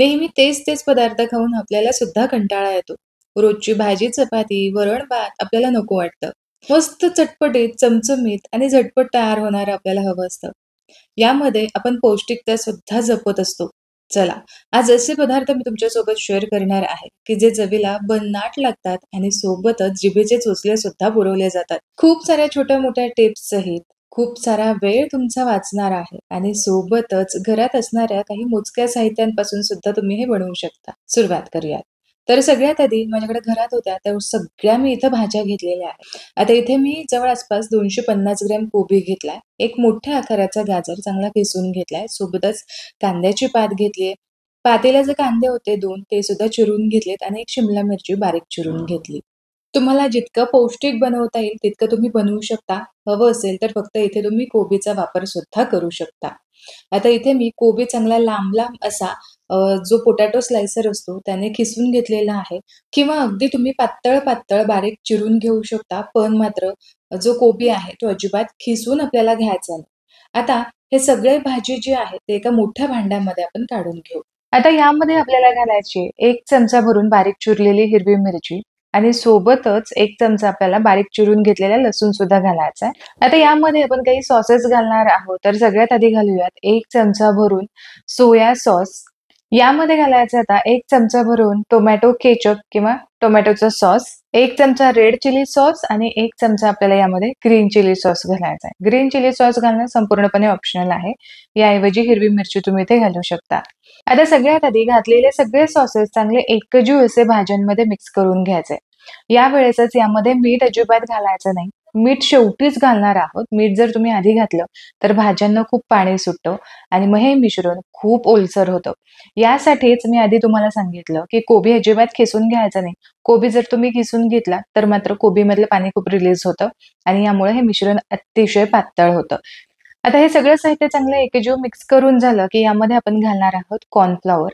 नेहमी तेच तेच पदार्थ खाऊन आपल्याला सुद्धा कंटाळा येतो. रोजची भाजी चपाती, वरण भात आपल्याला नको वाटतं. मस्त चटपटीत, चमचमीत आणि झटपट तयार होणारं आपल्याला हवं असतं. यामध्ये आपण पौष्टिकता सुद्धा जपत असतो. चला, आज असे पदार्थ मी तुमच्यासोबत शेअर करणार आहे, की जे चवीला भन्नाट लागतात आणि सोबतच जिभेचे चोचले सुद्धा पुरवले जातात. खूप साऱ्या छोट्या-मोठ्या टिप्स सहित खूप सारा वेळ तुमचा वाचणार आहे आणि सोबतच घरात असणाऱ्या काही मोजक्या साहित्यांपासून सुद्धा तुम्ही हे बनवू शकता. सुरुवात करूयात. तर सगळ्यात आधी माझ्याकडे घरात होत्या त्या सगळ्या मी इथं भाज्या घेतलेल्या आहेत. आता इथे मी जवळ आसपास 250 ग्रॅम कोबी घेतलाय. एक मोठ्या आकाराचा गाजर चांगला किसून घेतलाय. सोबतच कांद्याची पात घेतलीये. पातेल्यात जे कांदे होते 2 ते सुद्धा चिरून घेतलेत आणि एक शिमला मिरची बारीक चिरून घेतली. तुम्हाला जितकं पौष्टिक बनवता येईल तितकं तुम्ही बनवू शकता. हवं असेल तर फक्त इथे तुम्ही कोबीचा वापर सुद्धा करू शकता. आता इथे मी कोबी चांगला लांब-लांब असा जो पोटॅटो स्लायसर असतो त्याने खिसून घेतलेला आहे किंवा अगदी तुम्ही पातळ-पातळ बारीक चिरून घेऊ शकता. पण मात्र जो कोबी आहे तो अजिबात खिसून आपल्याला घ्यायचा नाही. आता हे सगळे भाजी जी आहे ते एका मोठ्या भांड्यामध्ये आपण काढून घेऊ. आता यामध्ये आपल्याला घालायची 1 चमचा भरून बारीक चिरलेली हिरवी मिरची आणि सोबतच 1 चमचा आपल्याला बारीक चिरून घेतलेला लसूण सुद्धा घालायचा आहे. आता यामध्ये आपण काही सॉसेस घालणार आहोत. तर सगळ्यात आधी घालूयात 1 चमचा भरून सोया सॉस. यामध्ये घालायचं आता 1 चमचा भरून टोमॅटो केचप किंवा टोमॅटोचा सॉस, 1 चमचा रेड चिली सॉस आणि 1 चमचा आपल्याला यामध्ये ग्रीन चिली सॉस घालायचा आहे. ग्रीन चिली सॉस घालणं संपूर्णपणे ऑप्शनल आहे. याऐवजी हिरवी मिरची तुम्ही इथे घालू शकता. आता सगळ्यात आधी घातलेले सगळे सॉसेस चांगले एकजीव असे भाज्यांमध्ये मिक्स करून घ्यायचे. यावेळेसच यामध्ये मीठ अजिबात घालायचं नाही. मीठ शेवटीच घालणार आहोत. मीठ जर तुम्ही आधी घातलं तर भाज्यांना खूप पाणी सुटतं आणि मग हे मिश्रण खूप ओलसर होतं. यासाठीच मी आधी तुम्हाला सांगितलं, की कोबी अजिबात खिसून घ्यायचा नाही. कोबी जर तुम्ही खिसून घेतला तर मात्र कोबीमधलं पाणी खूप रिलीज होतं आणि यामुळे हे मिश्रण अतिशय पातळ होतं. आता हे सगळं साहित्य चांगलं एकजीव मिक्स करून झालं, की यामध्ये आपण घालणार आहोत कॉर्नफ्लॉवर.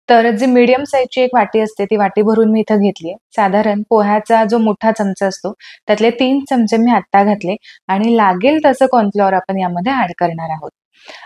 तर जी मीडियम साइजची एक वाटी असते, ती वाटी भरून मी इथं घेतलीये. साधारण पोह्याचा जो मोठा चमचा असतो, त्यातले 3 चमचे मी आत्ता घातले आणि लागेल तसं कॉर्नफ्लॉवर आपण यामध्ये ॲड करणार आहोत.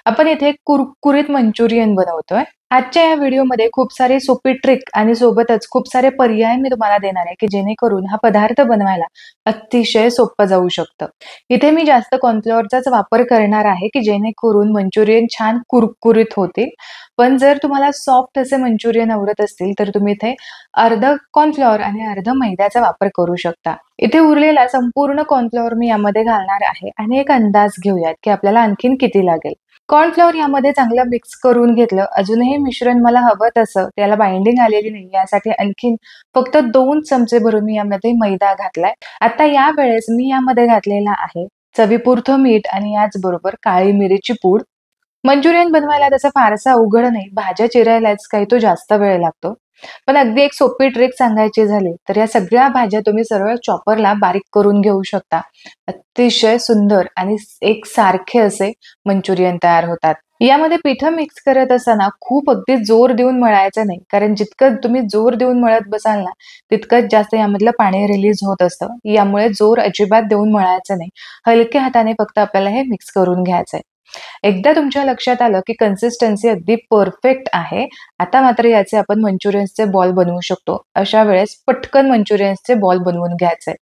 आपण इथे कुरकुरीत मंचुरियन बनवतोय. आजच्या या व्हिडिओमध्ये खूप सारी सोपी ट्रिक आणि सोबतच खूप सारे पर्याय मी तुम्हाला देणार आहे, की जेणेकरून हा पदार्थ बनवायला अतिशय सोपं जाऊ शकतं. इथे मी जास्त कॉर्नफ्लॉवरचाच वापर करणार आहे, की जेणेकरून मंचुरियन छान कुरकुरीत होतील. पण जर तुम्हाला सॉफ्ट असे मंचुरियन आवडत असतील, तर तुम्ही इथे अर्धं कॉर्नफ्लॉवर आणि अर्धं मैद्याचा वापर करू शकता. इथे उरलेला संपूर्ण कॉर्नफ्लॉवर मी यामध्ये घालणार आहे आणि एक अंदाज घेऊयात, की आपल्याला आणखीन किती लागेल. कॉर्नफ्लॉवर यामध्ये चांगलं मिक्स करून घेतलं. अजूनही मिश्रण मला हवं तसं त्याला बाइंडिंग आलेली नाही यासाठी आणखीन फक्त 2 चमचे भरून मी यामध्ये मैदा घातलाय. आता यावेळेस मी यामध्ये घातलेला आहे चवीपुरतं मीठ आणि याचबरोबर काळी मिरीची पूड. मंचुरियन बनवायला तसं फारसा अवघड नाही. भाज्या चिरायलाच काही तो जास्त वेळ लागतो. पण अगदी एक सोपी ट्रिक सांगायची झाली, तर या सगळ्या भाज्या तुम्ही सरळ चॉपरला बारीक करून घेऊ शकता. अतिशय सुंदर आणि एकसारखे असे मंचुरियन तयार होतात. यामध्ये पिठं मिक्स करत असताना खूप अगदी जोर देऊन मळायचं नाही. कारण जितकं तुम्ही जोर देऊन मळत बसाल ना, तितकंच जास्त यामधलं पाणी रिलीज होत असतं. यामुळे जोर अजिबात देऊन मळायचं नाही. हलक्या हाताने फक्त आपल्याला हे मिक्स करून घ्यायचंय. एकदा तुमच्या लक्षात आलं, की कन्सिस्टन्सी अगदी परफेक्ट आहे. आता मात्र याचे आपण मंचुरियन्सचे बॉल बनवू शकतो. अशा वेळेस पटकन मंचुरियन्सचे बॉल बनवून घ्यायचे.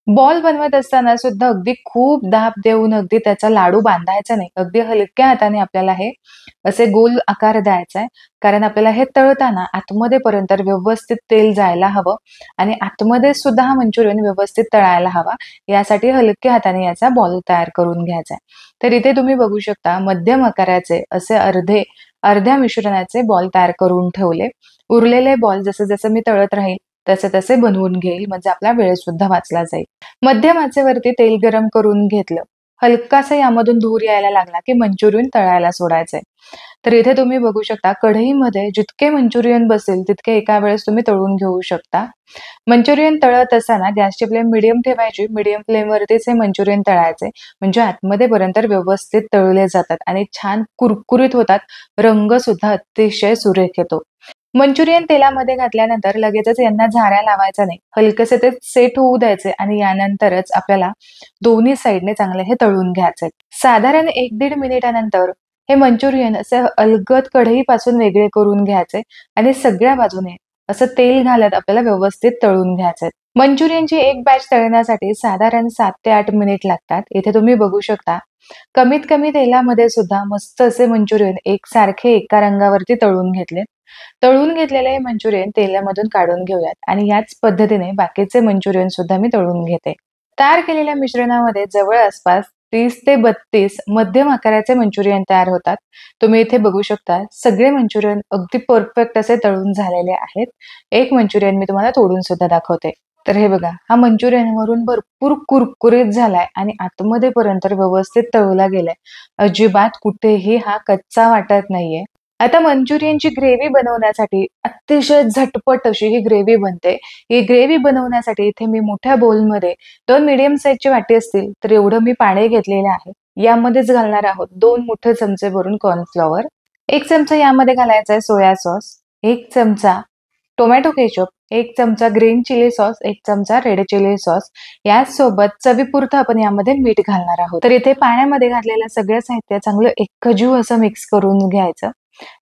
बॉल बनवत असताना सुद्धा अगदी खूप दाब देऊन अगदी त्याचा लाडू बांधायचा नाही. अगदी हलक्या हाताने आपल्याला हे असे गोल आकार द्यायचा आहे. कारण आपल्याला हे तळताना आतमध्ये पर्यंत व्यवस्थित तेल जायला हवं आणि आतमध्ये सुद्धा हा मंचुरियन व्यवस्थित तळायला हवा. यासाठी हलक्या हाताने याचा बॉल तयार करून घ्यायचा आहे. तर इथे तुम्ही बघू शकता मध्यम आकाराचे असे अर्ध्या मिश्रणाचे बॉल तयार करून ठेवले. उरलेले बॉल जसं मी तळत राहील तसे बनवून घेईल म्हणजे आपला वेळ सुद्धा वाचला जाईल. मध्यम आचेवरती तेल गरम करून घेतलं. हलकासा यामधून धूर यायला लागला की मंचुरियन तळायला सोडायचंय. तर इथे तुम्ही बघू शकता कढईमध्ये जितके मंचुरियन बसेल तितके एका वेळेस तुम्ही तळून घेऊ शकता. मंचुरियन तळत असताना गॅसची फ्लेम मिडियम ठेवायची. मिडियम फ्लेमवरतीच हे मंचुरियन तळायचे. म्हणजे आतमध्ये पर्यंत व्यवस्थित तळले जातात आणि छान कुरकुरीत होतात. रंग सुद्धा अतिशय सुरेख येतो. मंचुरियन तेलामध्ये घातल्यानंतर लगेचच यांना झाऱ्या लावायचा नाही. हलकसे ते सेट होऊ द्यायचे आणि यानंतरच आपल्याला दोन्ही साइडने चांगले हे तळून घ्यायचे. साधारण 1-1.5 मिनिटानंतर हे मंचुरियन असे अलगद कढईपासून वेगळे करून घ्यायचे आणि सगळ्या बाजूने असं तेल घालत आपल्याला व्यवस्थित तळून घ्यायचे. मंचुरियनची एक बॅच तळण्यासाठी साधारण 7 ते 8 मिनिट लागतात. इथे तुम्ही बघू शकता कमीत कमी तेलामध्ये सुद्धा मस्त असे मंचुरियन एकसारखे एका रंगावरती तळून घेतले. तळून घेतलेले हे मंचुरियन तेलामधून काढून घेऊयात आणि याच पद्धतीने बाकीचे मंचुरियन सुद्धा मी तळून घेते. तयार केलेल्या मिश्रणामध्ये जवळ आसपास 30 ते 32 मध्यम आकाराचे मंचुरियन तयार होतात. तुम्ही इथे बघू शकता सगळे मंचुरियन अगदी परफेक्ट असे तळून झालेले आहेत. एक मंचुरियन मी तुम्हाला तोडून सुद्धा दाखवते. तर हे बघा, हा मंचुरियन वरून भरपूर कुरकुरीत झालाय आणि आतमध्ये पर्यंत व्यवस्थित तळला गेलाय. अजिबात कुठेही हा कच्चा वाटत नाहीये. आता मंचुरियनची ग्रेव्ही बनवण्यासाठी अतिशय झटपट अशी ही ग्रेव्ही बनते. ही ग्रेव्ही बनवण्यासाठी इथे मी मोठ्या बोलमध्ये 2 मीडियम साईजची वाटी असतील तर एवढं मी पाणी घेतलेलं आहे. यामध्येच घालणार आहोत 2 मोठे चमचे भरून कॉर्नफ्लॉवर. 1 चमचा यामध्ये घालायचा आहे सोया सॉस, 1 चमचा टोमॅटो केचप, 1 चमचा ग्रीन चिली सॉस, 1 चमचा रेड चिली सॉस. याचसोबत चवीपुरतं आपण यामध्ये मीठ घालणार आहोत. तर इथे पाण्यामध्ये घातलेलं सगळं साहित्य चांगलं एकजीव असं मिक्स करून घ्यायचं.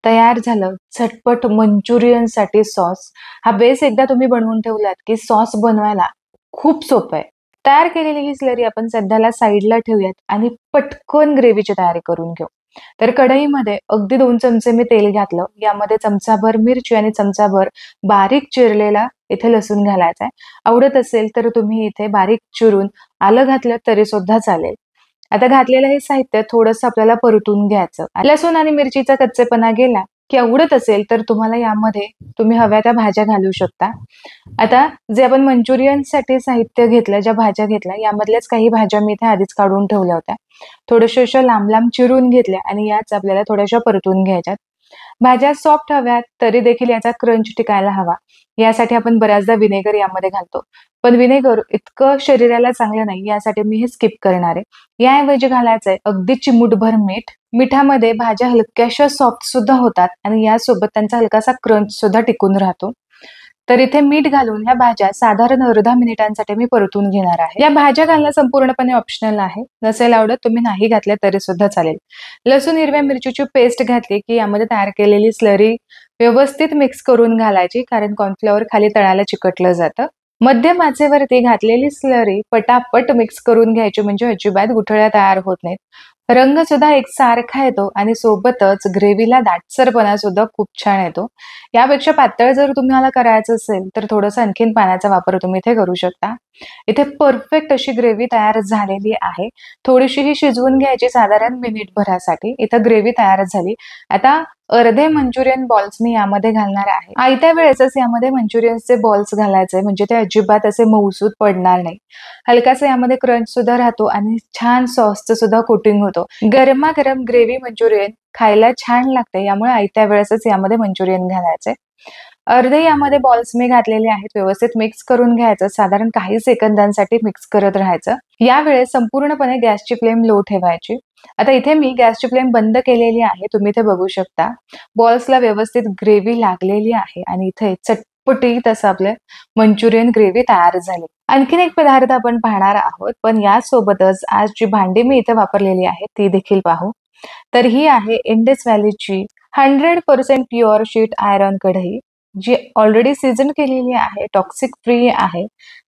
तयार झालं झटपट मंचुरियनसाठी सॉस. हा बेस एकदा तुम्ही बनवून ठेवलात की सॉस बनवायला खूप सोपं आहे. तयार केलेली ही स्लरी आपण सध्याला साईडला ठेवूयात आणि पटकन ग्रेव्हीची तयारी करून घेऊ. तर कढईमध्ये अगदी 2 चमचे मी तेल घातलं. यामध्ये चमचाभर मिरची आणि चमचाभर बारीक चिरलेला इथे लसूण घालायचा आहे. आवडत असेल तर तुम्ही इथे बारीक चिरून आलं घातलं तरी सुद्धा चालेल. आता घातलेलं हे साहित्य थोडंसं आपल्याला परतून घ्यायचं. लसूण आणि मिरचीचा कच्चेपणा गेला की आवडत असेल तर तुम्हाला यामध्ये तुम्ही हव्या त्या भाज्या घालू शकता. आता जे आपण मंचुरियनसाठी साहित्य घेतलं, ज्या भाज्या घेतल्या यामधल्याच काही भाज्या मी इथे आधीच काढून ठेवल्या होत्या. थोड्याशा अशा लांब लांब चिरून घेतल्या आणि याच आपल्याला थोड्याशा परतून घ्यायच्यात. भाज्या सॉफ्ट हव्यात तरी देखील याचा क्रंच टिकायला हवा. यासाठी आपण बऱ्याचदा विनेगर यामध्ये घालतो. पण विनेगर इतकं शरीराला चांगलं नाही, यासाठी मी हे स्किप करणार आहे. याऐवजी घालायचंय अगदी चिमूटभर मीठ. मिठामध्ये भाज्या हलक्याशा सॉफ्ट सुद्धा होतात आणि यासोबत त्यांचा हलकासा क्रंच सुद्धा टिकून राहतो. तर इथे मीठ घालून ह्या भाज्या साधारण अर्धा मिनिटांसाठी मी परतून घेणार आहे. या भाज्या घालणं संपूर्णपणे ऑप्शनल आहे. नसेल आवडत तुम्ही नाही घातल्या तरी सुद्धा चालेल. लसूण हिरव्या मिरचीची पेस्ट घातली की यामध्ये तयार केलेली स्लरी व्यवस्थित मिक्स करून घालायची, कारण कॉर्नफ्लॉवर खाली तळाला चिकटलं जातं. मध्यम आचेवरती घातलेली स्लरी पटापट मिक्स करून घ्यायची, म्हणजे अजिबात गुठळ्या तयार होत नाहीत. रंग सुद्धा एकसारखा येतो आणि सोबतच ग्रेव्हीला दाटसरपणा सुद्धा खूप छान येतो. यापेक्षा पातळ जर तुम्हाला करायचं असेल तर थोडंसं आणखीन पाण्याचा वापर तुम्ही इथे करू शकता. इथे परफेक्ट अशी ग्रेव्ही तयार झालेली आहे. थोडीशी ही शिजवून घ्यायची साधारण मिनिटभरासाठी. इथं ग्रेव्ही तयार झाली. आता अर्धे मंचुरियन बॉल्स मी यामध्ये घालणार आहे. आयत्या वेळेसच यामध्ये मंचुरियनचे बॉल्स घालायचे, म्हणजे ते अजिबात असे मऊसूत पडणार नाही. हलकासा यामध्ये क्रंच सुद्धा राहतो आणि छान सॉसचं सुद्धा कोटिंग होतो. गरमागरम ग्रेव्ही मंचुरियन खायला छान लागते, यामुळे आयत्या वेळेसच यामध्ये मंचुरियन घालायचे. अर्धे यामध्ये बॉल्स मी घातलेले आहेत. व्यवस्थित मिक्स करून घ्यायचं. साधारण काही सेकंदांसाठी मिक्स करत राहायचं. यावेळेस संपूर्णपणे गॅसची फ्लेम लो ठेवायची. आता इथे मी गॅसची फ्लेम बंद केलेली आहे. तुम्ही इथे बघू शकता बॉल्सला व्यवस्थित ग्रेव्ही लागलेली आहे आणि इथे चटपटीत असं आपलं मंचुरियन ग्रेव्ही तयार झाली. आणखीन एक पदार्थ आपण पाहणार आहोत, पण यासोबतच आज जी भांडी मी इथे वापरलेली आहे ती देखील पाहू. तर ही आहे इंडस व्हॅलीची 100% प्युअर शीट आयरन कढई, जी ऑलरेडी सीझन केलेली आहे, टॉक्सिक फ्री आहे.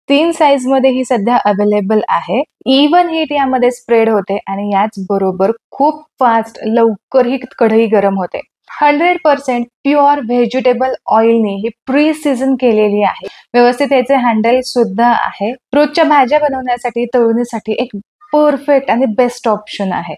3 साईज मध्ये ही सध्या अवेलेबल आहे. इव्हन हीट यामध्ये स्प्रेड होते आणि याच बरोबर खूप फास्ट लवकर ही कढई गरम होते. 100% प्युअर व्हेजिटेबल ऑइलने ही प्री सीझन केलेली आहे. व्यवस्थित याचे हँडल सुद्धा आहे. रोजच्या भाज्या बनवण्यासाठी तळणीसाठी एक परफेक्ट आणि बेस्ट ऑप्शन आहे.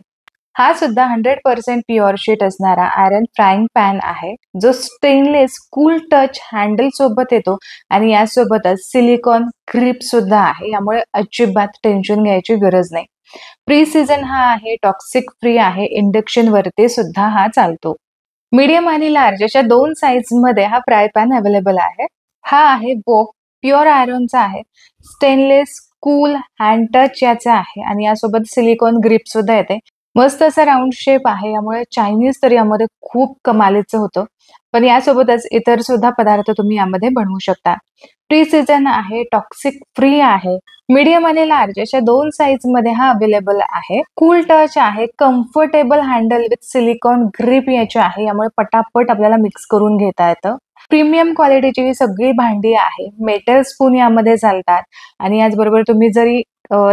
हा सुद्धा 100% प्युअर शीट असणारा आयरन फ्राईंग पॅन आहे, जो स्टेनलेस कूल टच हँडल सोबत येतो आणि यासोबतच सिलिकॉन ग्रिप सुद्धा आहे. यामुळे अजिबात टेन्शन घ्यायची गरज नाही. प्री सीझन हा आहे, टॉक्सिक फ्री आहे, इंडक्शन वरती सुद्धा हा चालतो. मीडियम आणि लार्ज अशा 2 साईज मध्ये हा फ्राय पॅन अवेलेबल आहे. हा आहे वोक प्युअर आयरनचा आहे. स्टेनलेस कूल हँड टच याचा आहे आणि यासोबत सिलिकॉन ग्रिप सुद्धा येते. मस्त असा राउंड शेप आहे, यामुळे चायनीज तर यामध्ये खूप कमालीचं होतं. पण यासोबतच इतर सुद्धा पदार्थ तुम्ही यामध्ये बनवू शकता. प्री सीझन आहे, टॉक्सिक फ्री आहे, मीडियम आणि लार्ज अशा 2 साइजमध्ये हा अवेलेबल आहे. कूल टच आहे, comfortable handle with silicon grip याची आहे, यामुळे पटापट आपल्याला मिक्स करून घेता येतं. प्रीमियम क्वालिटीची ही सगळी भांडी आहे. मेटल स्पून यामध्ये चालतात आणि याचबरोबर तुम्ही जरी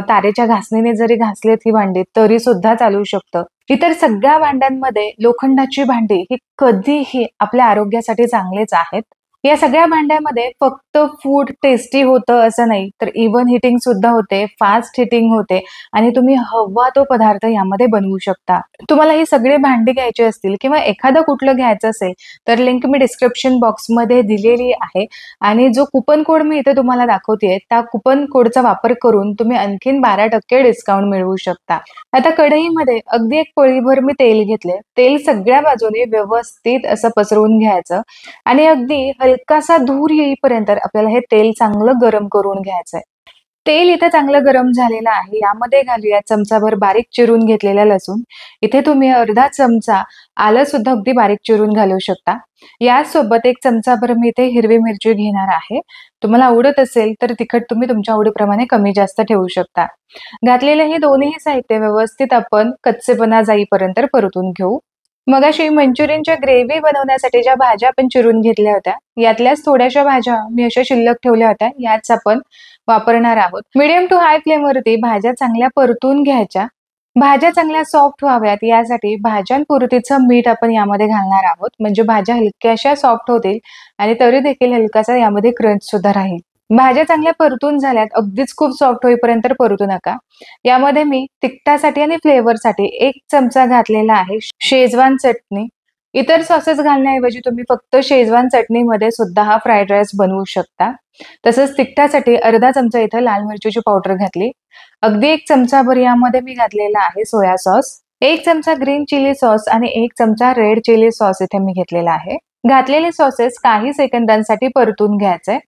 तारेच्या घासणीने जरी घासलीत ही भांडी तरी सुद्धा चालू शकतं. इतर सगळ्या भांड्यांमध्ये लोखंडाची भांडी ही कधीही आपल्या आरोग्यासाठी चांगलीच आहेत. या सगळ्या भांड्यामध्ये फक्त फूड टेस्टी होतं असं नाही, तर इव्हन हिटिंग सुद्धा होते, फास्ट हिटिंग होते आणि तुम्ही हवा तो पदार्थ यामध्ये बनवू शकता. तुम्हाला ही सगळी भांडी घ्यायची असतील किंवा एखादं कुठलं घ्यायचं असेल, तर लिंक मी डिस्क्रिप्शन बॉक्समध्ये दिलेली आहे आणि जो कुपन कोड मी इथे तुम्हाला दाखवतेय, त्या कुपन कोडचा वापर करून तुम्ही आणखीन 12% डिस्काउंट मिळवू शकता. आता कढईमध्ये अगदी एक पळीभर मी तेल घेतले. तेल सगळ्या बाजूने व्यवस्थित असं पसरवून घ्यायचं आणि अगदी हलकासा धूर येईपर्यंत आपल्याला हे तेल चांगलं गरम करून घ्यायचंय. तेल इथे चांगलं गरम झालेलं आहे. यामध्ये घालूया चमचाभर बारीक चिरून घेतलेला लसूण. इथे तुम्ही अर्धा चमचा आलं सुद्धा अगदी बारीक चिरून घालू शकता. यासोबत 1 चमचाभर मी इथे हिरवी मिरची घेणार आहे. तुम्हाला आवडत असेल तर तिखट तुम्ही तुमच्या आवडीप्रमाणे कमी जास्त ठेवू शकता. घातलेले हे दोन्ही साहित्य व्यवस्थित आपण कच्चेपणा जाईपर्यंत परतून घेऊ. मगाशी मंचुरियनच्या ग्रेव्ही बनवण्यासाठी ज्या भाज्या आपण चिरून घेतल्या होत्या, यातल्याच थोड्याशा भाज्या मी अशा शिल्लक ठेवल्या होत्या. याच आपण वापरणार आहोत. मीडियम टू हाय फ्लेमवरती भाज्या चांगल्या परतून घ्यायच्या. भाज्या चांगल्या सॉफ्ट व्हाव्यात यासाठी भाज्यांपुरतीचं मीठ आपण यामध्ये घालणार आहोत. म्हणजे भाज्या हलक्याशा सॉफ्ट होतील आणि तरी देखील हलकासा यामध्ये क्रंच सुद्धा राहील. भाज्या चांगल्या परतून झाल्यात, अगदीच खूप सॉफ्ट होईपर्यंत परतू नका. यामध्ये मी तिखटासाठी आणि फ्लेवरसाठी 1 चमचा घातलेला आहे शेजवान चटणी. इतर सॉसेस घालण्याऐवजी तुम्ही फक्त शेजवान चटणीमध्ये सुद्धा हा फ्राईड राईस बनवू शकता. तसंच तिखटासाठी अर्धा चमचा इथं लाल मिरचीची पावडर घातली. अगदी 1 चमचाभर यामध्ये मी घातलेला आहे सोया सॉस. 1 चमचा ग्रीन चिली सॉस आणि 1 चमचा रेड चिली सॉस इथे मी घेतलेला आहे. घातलेले सॉसेस काही सेकंदांसाठी परतून घ्यायचे.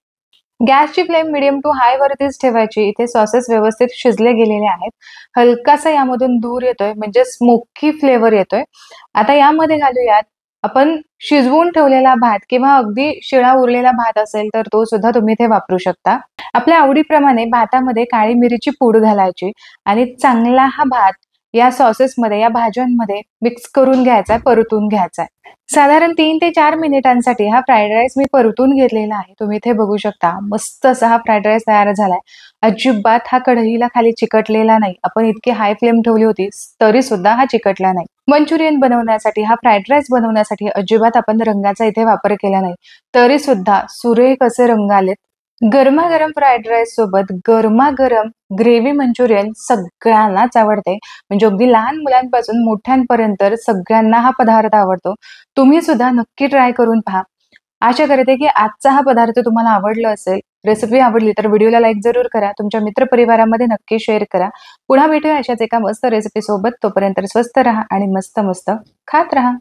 गॅसची फ्लेम मीडियम टू हाय वरतीच ठेवायची. इथे सॉसेस व्यवस्थित शिजले गेलेले आहेत. हलकासा यामधून धूर येतोय म्हणजे स्मोकी फ्लेवर येतोय. आता यामध्ये घालूयात आपण शिजवून ठेवलेला भात किंवा अगदी शिळा उरलेला भात असेल तर तो सुद्धा तुम्ही इथे वापरू शकता. आपल्या आवडीप्रमाणे भातामध्ये काळी मिरीची पूड घालायची आणि चांगला हा भात या सॉसेसमध्ये, या भाज्यांमध्ये मिक्स करून घ्यायचा, परतून घ्यायचा. साधारण 3 ते 4 मिनिटांसाठी हा फ्राईड राईस मी परतून घेतलेला आहे. तुम्ही इथे बघू शकता. मस्त असा हा फ्राईड राईस तयार झालाय. अजिबात हा कढईला खाली चिकटलेला नाही. आपण इतकी हाय फ्लेम ठेवली होती, तरी सुद्धा हा चिकटला नाही. मंचुरियन बनवण्यासाठी, हा फ्राईड राईस बनवण्यासाठी अजिबात आपण रंगाचा इथे वापर केला नाही. तरी सुद्धा सुरेख असे रंग आलेत. गरमागरम फ्राईड राईस सोबत गरमागरम ग्रेव्ही मंचुरियन सगळ्यांनाच आवडते. म्हणजे अगदी लहान मुलांपासून मोठ्यांपर्यंत सगळ्यांना हा पदार्थ आवडतो. तुम्ही सुद्धा नक्की ट्राय करून पहा. आशा करते की आजचा हा पदार्थ तुम्हाला आवडला असेल. रेसिपी आवडली तर व्हिडिओला लाईक जरूर करा. तुमच्या मित्रपरिवारामध्ये नक्की शेअर करा. पुन्हा भेटूया अशाच एका मस्त रेसिपी सोबत. तोपर्यंत स्वस्त राहा आणि मस्त मस्त खात राहा.